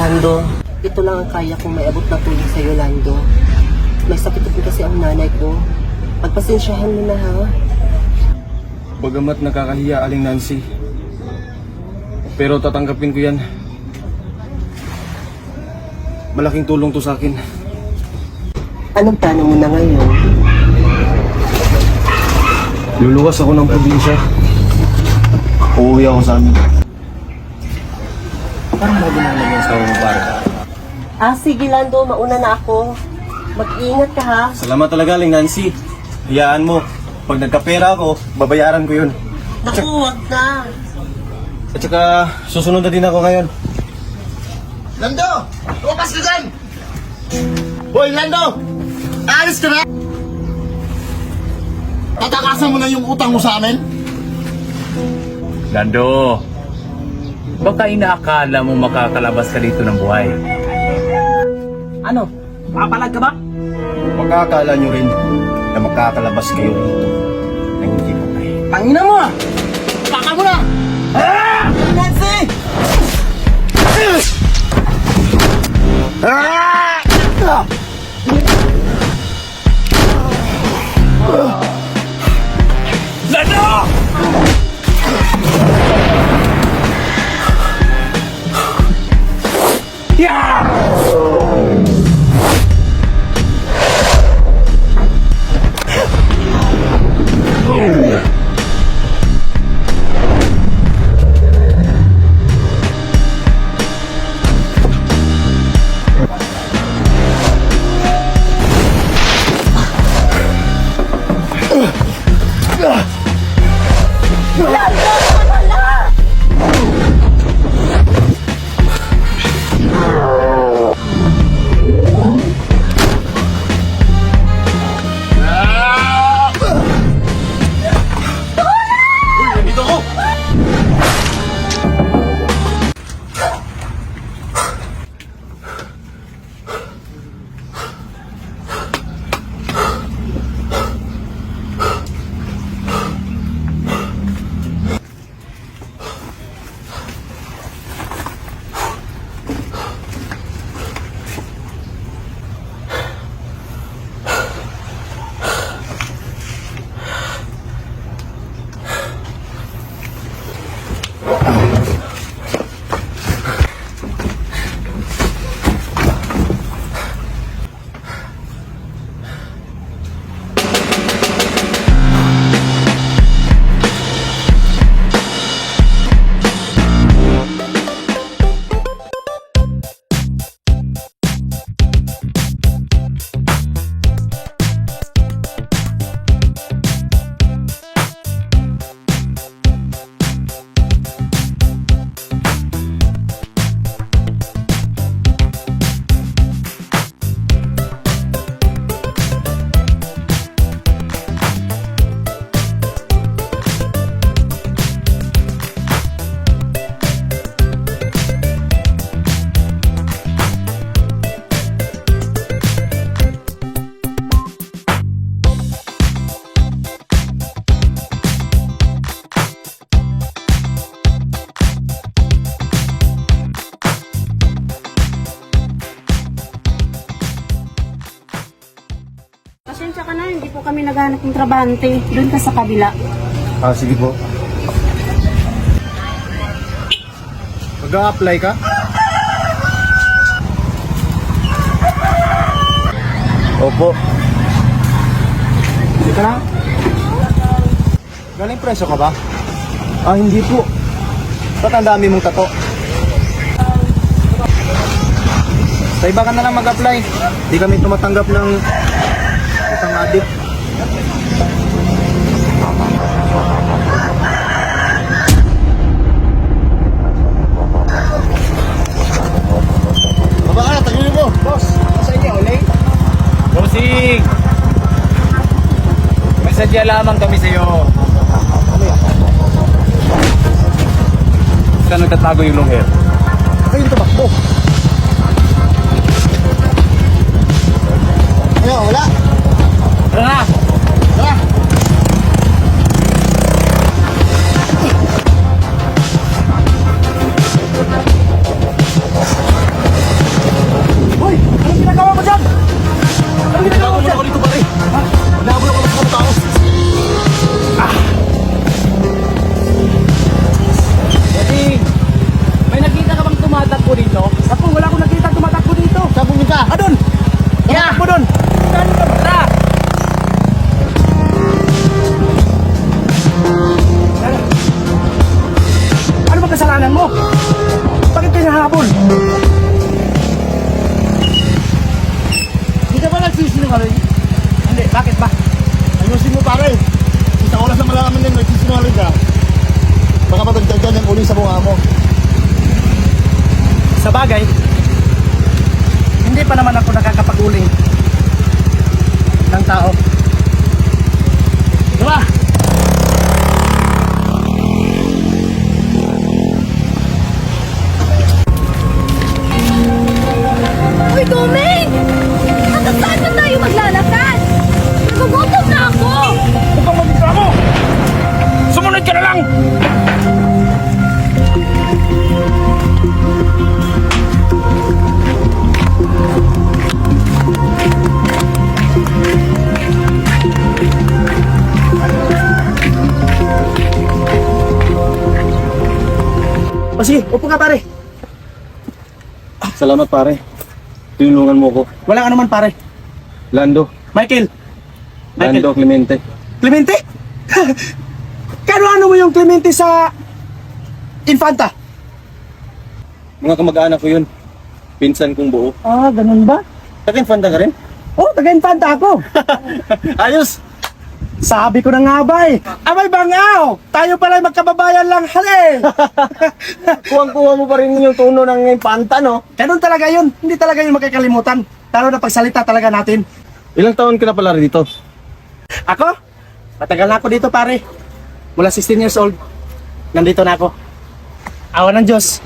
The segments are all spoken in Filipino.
Lando, ito lang ang kaya kong maiabot na tulong sa'yo, Lando. May sakit din kasi ang nanay ko. Pagpasensyahan mo na, ha? Bagamat nakakahiya, Aling Nancy, pero tatanggapin ko yan. Malaking tulong to sa akin. Anong plano mo na ngayon? Luluwas ako ng probinsya. Uuwi ako sa amin. Parang bago naman yung asawa mo, pare. Sige, Lando. Mauna na ako. Mag-iingat ka, ha? Salamat talaga, Aling Nancy. Hayaan mo. Pag nagkapera ako, babayaran ko yun. Naku, wag na. At saka, susunod na din ako ngayon. Lando! Lumabas ka dyan! Hoy, Lando! Aalis ka na! Tatakasan mo na yung utang mo sa amin? Lando, baka inaakala mo makakalabas ka dito ng buhay. Ano? Papalag ka ba? Makakala nyo rin na makakalabas kayo rito na hindi patay. Tangina mo! Baka mo na! Nancy! Lando! Dito ko! Pasensya ka na, hindi po kami naghanap ng trabahante. Doon ka sa kabila. Sige po. Mag-a-apply ka? Opo. Hindi ka na? Galing preso ka ba? Hindi po. Ba't ang dami mong tato? Sa iba ka na lang mag-apply. Di kami tumatanggap ng isang adik. Baba ka na, tagilin mo! Boss, nasa inyo, uling? Bossing! May sadya lamang kami sa iyo. Saan nagtatago yung long hair? Kayo yung tumakbo. Ayaw, wala! Tara na! Tara! pare. Isang oras na malaman yan, nagsisinungaling ka. Baka matagdagan yung uli sa bunga mo. Sa bagay, hindi pa naman ako nakakapaguling ng tao. Diba? Uy, Doming! Hanggang saan ba tayo maglalakad? Nagugutom na ako! Huwag kang magreklamo! Sumunod ka na lang! O sige, upo ka pare. Salamat pare. Tinulungan mo ko. Walang ano man pare. Lando. Michael. Lando Clemente. Clemente? Kano-ano mo yung Clemente sa Infanta? Mga kamag-anak ko yun. Pinsan kong buo. Ah, ganun ba? Taga-infanta ka rin? Oh, taga-Infanta ako. Ayos! Sabi ko na nga ba eh. Amay bangaw! Tayo pala magkababayan lang, hali! Kuwang-kuha mo pa rin yung tono ng infanta, no? Ganun talaga yun. Hindi talaga yun makakalimutan. Lalo na pagsalita talaga natin. Ilang taon ka na pala rito? Ako? Matagal na ako dito pare. Mula 16 years old. Nandito na ako. Awa ng Diyos.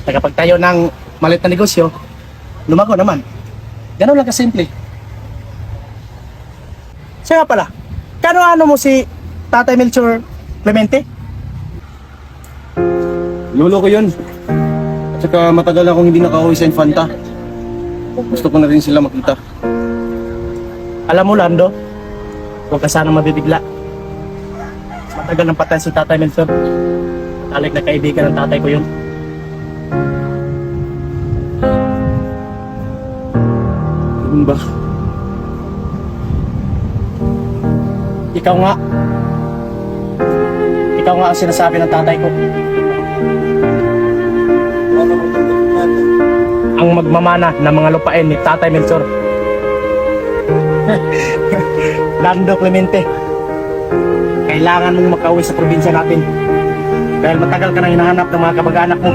Nagkapagtayo ng malit na negosyo. Lumago naman. Ganun lang kasimple. Siya nga pala. Kano-ano mo si Tatay Melchor Clemente? Lolo ko yun. At saka matagal akong hindi nakauwi sa infanta. Gusto ko na rin sila makita. Alam mo Lando, huwag ka sana mabibigla. Matagal nang patay si Tatay Melchor. Talik na kaibigan ng tatay ko yun. Ganun ba? Ikaw nga. Ikaw nga ang sinasabi ng tatay ko. Ang magmamana ng mga lupain ni Tatay Melchor. Lando Clemente. Kailangan mong makauwi sa probinsya natin. Dahil matagal ka nang hinahanap ng mga kamag-anak mo.